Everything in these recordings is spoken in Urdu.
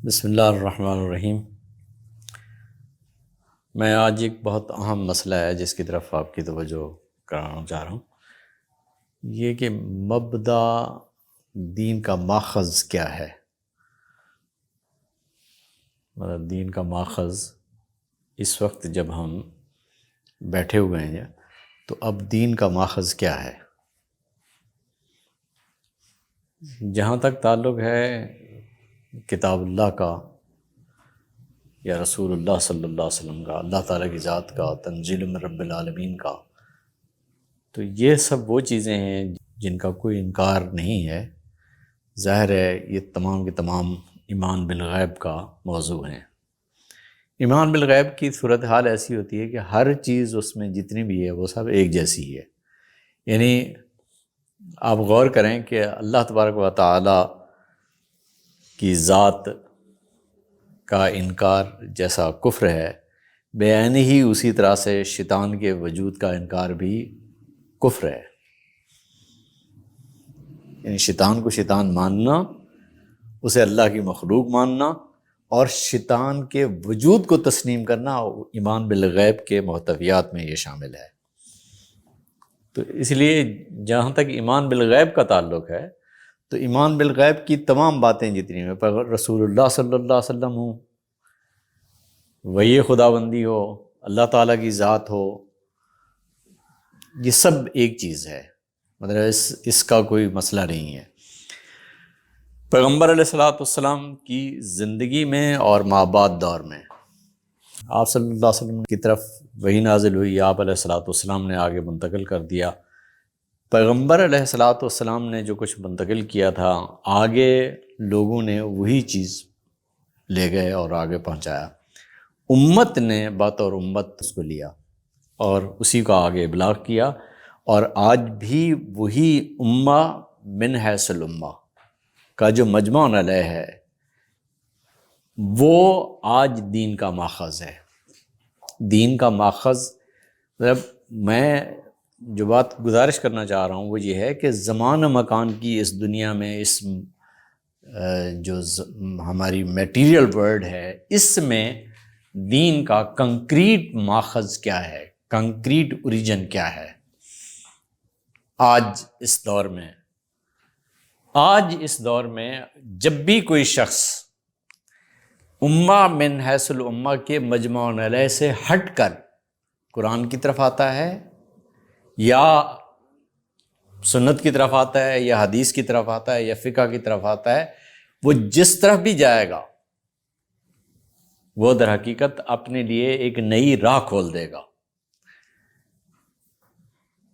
بسم اللہ الرحمن الرحیم۔ میں آج ایک بہت اہم مسئلہ ہے جس کی طرف آپ کی توجہ کرانا چاہ رہا ہوں، یہ کہ مبدا دین کا ماخذ کیا ہے۔ مطلب دین کا ماخذ اس وقت جب ہم بیٹھے ہوئے ہیں تو اب دین کا ماخذ کیا ہے۔ جہاں تک تعلق ہے کتاب اللہ کا یا رسول اللہ صلی اللہ علیہ وسلم کا، اللہ تعالیٰ کی ذات کا، تنزیل من رب العالمین کا، تو یہ سب وہ چیزیں ہیں جن کا کوئی انکار نہیں ہے۔ ظاہر ہے یہ تمام کے تمام ایمان بالغیب کا موضوع ہیں۔ ایمان بالغیب کی صورتحال ایسی ہوتی ہے کہ ہر چیز اس میں جتنی بھی ہے وہ سب ایک جیسی ہے۔ یعنی آپ غور کریں کہ اللہ تبارک و تعالی کی ذات کا انکار جیسا کفر ہے، بیان ہی اسی طرح سے شیطان کے وجود کا انکار بھی کفر ہے۔ یعنی شیطان کو شیطان ماننا، اسے اللہ کی مخلوق ماننا اور شیطان کے وجود کو تسلیم کرنا ایمان بالغیب کے محتویات میں یہ شامل ہے۔ تو اس لیے جہاں تک ایمان بالغیب کا تعلق ہے تو ایمان بالغیب کی تمام باتیں جتنی ہیں، رسول اللہ صلی اللہ علیہ وسلم ہوں، وحی خداوندی ہو، اللہ تعالیٰ کی ذات ہو، یہ سب ایک چیز ہے۔ مطلب اس کا کوئی مسئلہ نہیں ہے۔ پیغمبر علیہ الصلوۃ والسلام کی زندگی میں اور مابعد دور میں آپ صلی اللہ علیہ وسلم کی طرف وحی نازل ہوئی، آپ علیہ الصلوۃ والسلام نے آگے منتقل کر دیا۔ پیغمبر علیہ الصلوۃ والسلام نے جو کچھ منتقل کیا تھا، آگے لوگوں نے وہی چیز لے گئے اور آگے پہنچایا۔ امت نے بطور امت اس کو لیا اور اسی کا آگے ابلاغ کیا، اور آج بھی وہی امہ من حیث الامہ کا جو مجمع علیہ ہے وہ آج دین کا ماخذ ہے۔ دین کا ماخذ مطلب میں جو بات گزارش کرنا چاہ رہا ہوں وہ یہ ہے کہ زمان و مکان کی اس دنیا میں، اس جو ہماری میٹیریل ورلڈ ہے، اس میں دین کا کنکریٹ ماخذ کیا ہے، کنکریٹ اوریجن کیا ہے۔ آج اس دور میں جب بھی کوئی شخص امہ من حیث الامہ کے مجمع علیہ سے ہٹ کر قرآن کی طرف آتا ہے یا سنت کی طرف آتا ہے یا حدیث کی طرف آتا ہے یا فقہ کی طرف آتا ہے، وہ جس طرف بھی جائے گا وہ در حقیقت اپنے لیے ایک نئی راہ کھول دے گا۔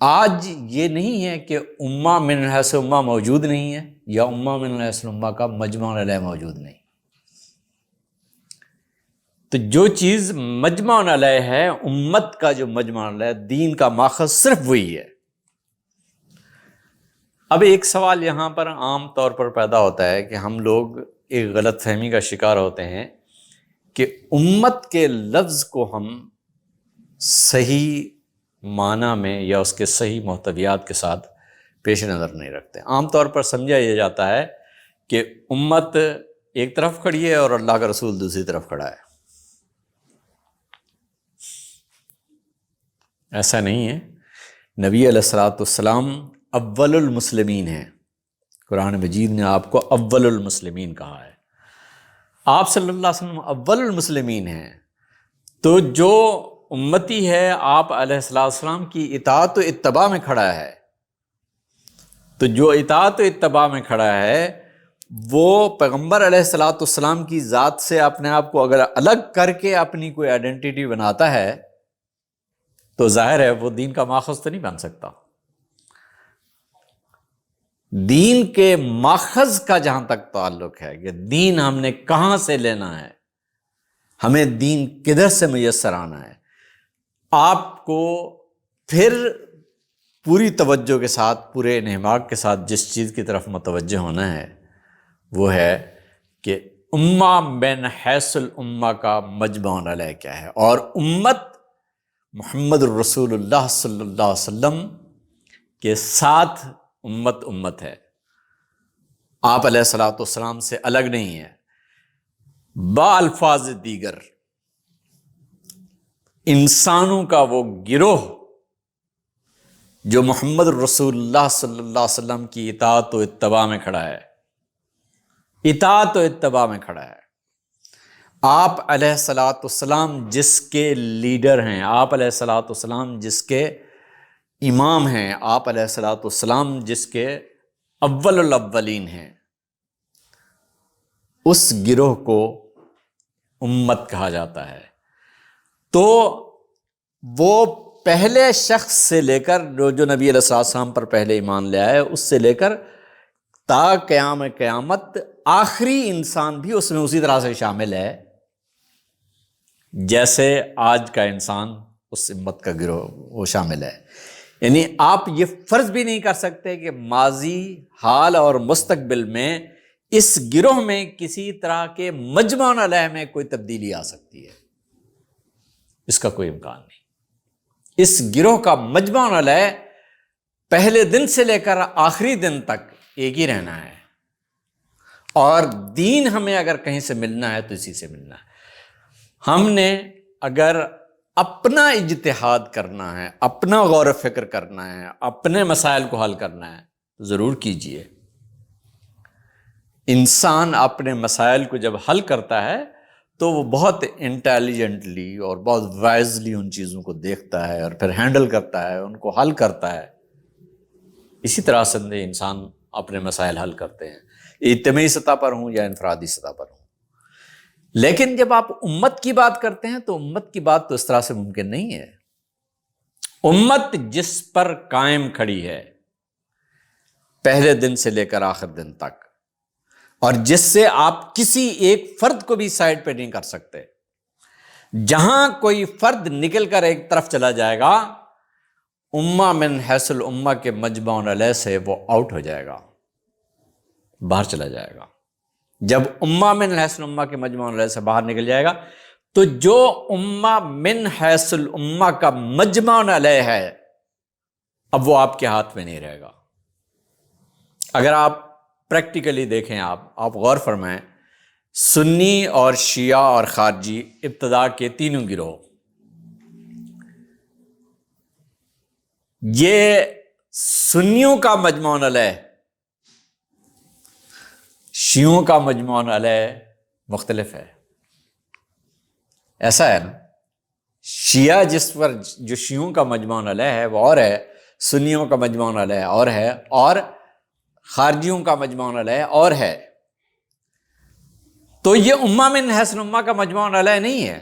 آج یہ نہیں ہے کہ امہ من حیث امہ موجود نہیں ہے یا امہ من حیث امہ کا مجمع علیہ موجود نہیں۔ تو جو چیز مجمع علیہ ہے، امت کا جو مجمع علیہ، دین کا ماخذ صرف وہی ہے۔ اب ایک سوال یہاں پر عام طور پر پیدا ہوتا ہے کہ ہم لوگ ایک غلط فہمی کا شکار ہوتے ہیں کہ امت کے لفظ کو ہم صحیح معنی میں یا اس کے صحیح محتویات کے ساتھ پیش نظر نہیں رکھتے۔ عام طور پر سمجھا یہ جاتا ہے کہ امت ایک طرف کھڑی ہے اور اللہ کا رسول دوسری طرف کھڑا ہے۔ ایسا نہیں ہے۔ نبی علیہ الصلوۃ والسلام اول المسلمین ہیں۔ قرآن مجید نے آپ کو اول المسلمین کہا ہے۔ آپ صلی اللہ علیہ وسلم اول المسلمین ہیں، تو جو امتی ہے آپ علیہ السلام کی اطاعت و اتباع میں کھڑا ہے، تو جو اطاعت و اتباع میں کھڑا ہے وہ پیغمبر علیہ الصلوۃ والسلام کی ذات سے اپنے آپ کو اگر الگ کر کے اپنی کوئی آئیڈینٹی بناتا ہے تو ظاہر ہے وہ دین کا ماخذ تو نہیں بن سکتا۔ دین کے ماخذ کا جہاں تک تعلق ہے کہ دین ہم نے کہاں سے لینا ہے، ہمیں دین کدھر سے میسر آنا ہے، آپ کو پھر پوری توجہ کے ساتھ، پورے انہماک کے ساتھ جس چیز کی طرف متوجہ ہونا ہے وہ ہے کہ امہ بین حیث الامہ کا مجمع علیہ کیا ہے، اور امت محمد الرسول اللہ صلی اللہ علیہ وسلم کے ساتھ امت ہے، آپ علیہ الصلوۃ والسلام سے الگ نہیں ہے۔ با الفاظ دیگر انسانوں کا وہ گروہ جو محمد رسول اللہ صلی اللہ علیہ وسلم کی اطاعت و اتباع میں کھڑا ہے، اطاعت و اتباع میں کھڑا ہے۔ آپ علیہ الصلاۃ والسلام جس کے لیڈر ہیں، آپ علیہ الصلاۃ والسلام جس کے امام ہیں، آپ علیہ الصلاۃ والسلام جس کے اول الاولین ہیں، اس گروہ کو امت کہا جاتا ہے۔ تو وہ پہلے شخص سے لے کر جو نبی علیہ السلام پر پہلے ایمان لے آئے، اس سے لے کر تا قیام قیامت آخری انسان بھی اس میں اسی طرح سے شامل ہے جیسے آج کا انسان اس امت کا گروہ وہ شامل ہے۔ یعنی آپ یہ فرض بھی نہیں کر سکتے کہ ماضی، حال اور مستقبل میں اس گروہ میں کسی طرح کے مجمع علیہ میں کوئی تبدیلی آ سکتی ہے، اس کا کوئی امکان نہیں۔ اس گروہ کا مجمع علیہ پہلے دن سے لے کر آخری دن تک ایک ہی رہنا ہے، اور دین ہمیں اگر کہیں سے ملنا ہے تو اسی سے ملنا ہے۔ ہم نے اگر اپنا اجتہاد کرنا ہے، اپنا غور و فکر کرنا ہے، اپنے مسائل کو حل کرنا ہے تو ضرور کیجئے۔ انسان اپنے مسائل کو جب حل کرتا ہے تو وہ بہت انٹیلیجنٹلی اور بہت وائزلی ان چیزوں کو دیکھتا ہے اور پھر ہینڈل کرتا ہے، ان کو حل کرتا ہے۔ اسی طرح سے انسان اپنے مسائل حل کرتے ہیں، اجتماعی سطح پر ہوں یا انفرادی سطح پر ہوں۔ لیکن جب آپ امت کی بات کرتے ہیں تو امت کی بات تو اس طرح سے ممکن نہیں ہے۔ امت جس پر قائم کھڑی ہے پہلے دن سے لے کر آخر دن تک، اور جس سے آپ کسی ایک فرد کو بھی سائڈ پہ نہیں کر سکتے، جہاں کوئی فرد نکل کر ایک طرف چلا جائے گا، امہ من حیث الامہ کے مجمع علیہ سے وہ آؤٹ ہو جائے گا، باہر چلا جائے گا۔ جب امہ من حیث الامہ کے مجمع علیہ سے باہر نکل جائے گا تو جو امہ من حیث الامہ کا مجمع علیہ ہے اب وہ آپ کے ہاتھ میں نہیں رہے گا۔ اگر آپ پریکٹیکلی دیکھیں، آپ غور فرمائیں، سنی اور شیعہ اور خارجی ابتدا کے تینوں گروہ، یہ سنیوں کا مجمع علیہ شیعوں کا مجمع علیہ مختلف ہے۔ ایسا ہے نا، شیعہ جس پر جو شیعوں کا مجمع علیہ ہے وہ اور ہے، سنیوں کا مجمع علیہ اور ہے، اور خارجیوں کا مجمع علیہ اور ہے۔ تو یہ امہ من حیث الامہ کا مجمع علیہ نہیں ہے۔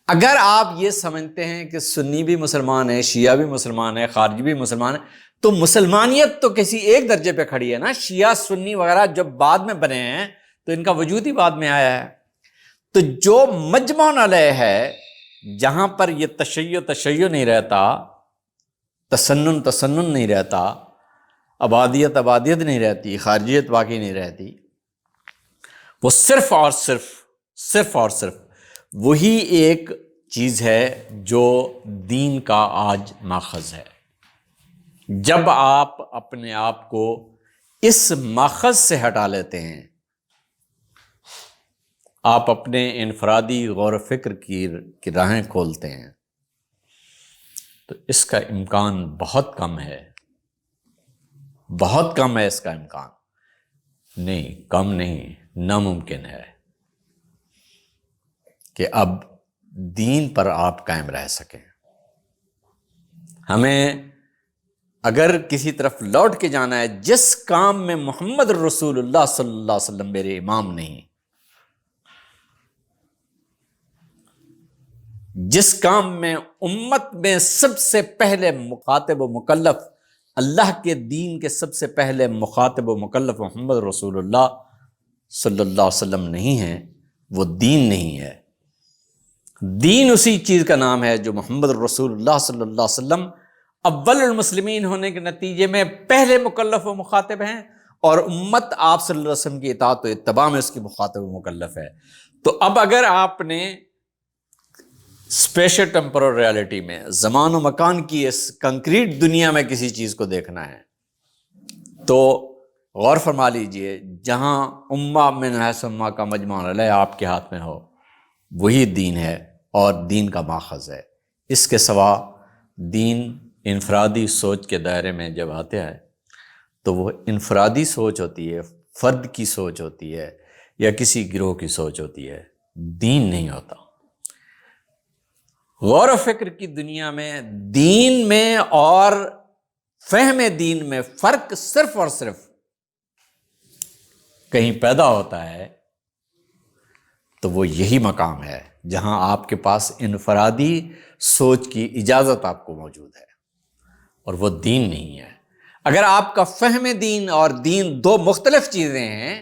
اگر آپ یہ سمجھتے ہیں کہ سنی بھی مسلمان ہے، شیعہ بھی مسلمان ہے، خارجی بھی مسلمان ہے، تو مسلمانیت تو کسی ایک درجے پہ کھڑی ہے نا۔ شیعہ سنی وغیرہ جب بعد میں بنے ہیں تو ان کا وجود ہی بعد میں آیا ہے۔ تو جو مجمع علیہ ہے، جہاں پر یہ تشیع نہیں رہتا، تسنن نہیں رہتا، عبادیت نہیں رہتی، خارجیت باقی نہیں رہتی، وہ صرف اور صرف وہی ایک چیز ہے جو دین کا آج ماخذ ہے۔ جب آپ اپنے آپ کو اس ماخذ سے ہٹا لیتے ہیں، آپ اپنے انفرادی غور و فکر کی راہیں کھولتے ہیں، تو اس کا امکان بہت کم ہے، بہت کم ہے اس کا امکان۔ نہیں، کم نہیں، ناممکن ہے کہ اب دین پر آپ قائم رہ سکیں۔ ہمیں اگر کسی طرف لوٹ کے جانا ہے، جس کام میں محمد رسول اللہ صلی اللہ علیہ وسلم میرے امام نہیں، جس کام میں امت میں سب سے پہلے مخاطب و مکلف، اللہ کے دین کے سب سے پہلے مخاطب و مکلف محمد رسول اللہ صلی اللہ علیہ وسلم نہیں ہے، وہ دین نہیں ہے۔ دین اسی چیز کا نام ہے جو محمد رسول اللہ صلی اللہ علیہ وسلم اول المسلمین ہونے کے نتیجے میں پہلے مکلف و مخاطب ہیں، اور امت آپ صلی اللہ علیہ وسلم کی اطاعت و اتباع میں اس کی مخاطب و مکلف ہے۔ تو اب اگر آپ نے اسپیشل ٹیمپورل ریالٹی میں، زمان و مکان کی اس کنکریٹ دنیا میں کسی چیز کو دیکھنا ہے، تو غور فرما لیجئے، جہاں امہ من حیث امہ کا مجمع علیہ آپ کے ہاتھ میں ہو، وہی دین ہے اور دین کا ماخذ ہے۔ اس کے سوا دین انفرادی سوچ کے دائرے میں جب آتے ہیں تو وہ انفرادی سوچ ہوتی ہے، فرد کی سوچ ہوتی ہے یا کسی گروہ کی سوچ ہوتی ہے، دین نہیں ہوتا۔ غور و فکر کی دنیا میں دین میں اور فہم دین میں فرق صرف اور صرف کہیں پیدا ہوتا ہے تو وہ یہی مقام ہے جہاں آپ کے پاس انفرادی سوچ کی اجازت آپ کو موجود ہے، اور وہ دین نہیں ہے۔ اگر آپ کا فہم دین اور دین دو مختلف چیزیں ہیں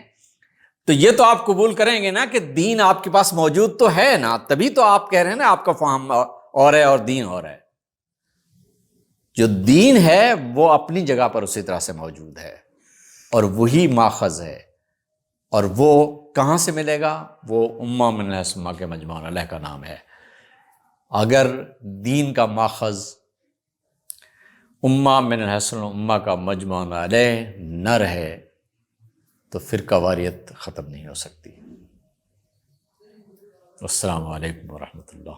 تو یہ تو آپ قبول کریں گے نا کہ دین آپ کے پاس موجود تو ہے نا، تبھی تو آپ کہہ رہے ہیں نا آپ کا فہم اور ہے اور دین اور ہے۔ جو دین ہے وہ اپنی جگہ پر اسی طرح سے موجود ہے اور وہی ماخذ ہے، اور وہ کہاں سے ملے گا؟ وہ امہ من الاسماء کے مجمع علیہ کا نام ہے۔ اگر دین کا ماخذ امہ من الحسن امہ کا مجمع علیہ نہ رہے تو فرقہ واریت ختم نہیں ہو سکتی۔ السلام علیکم ورحمۃ اللہ۔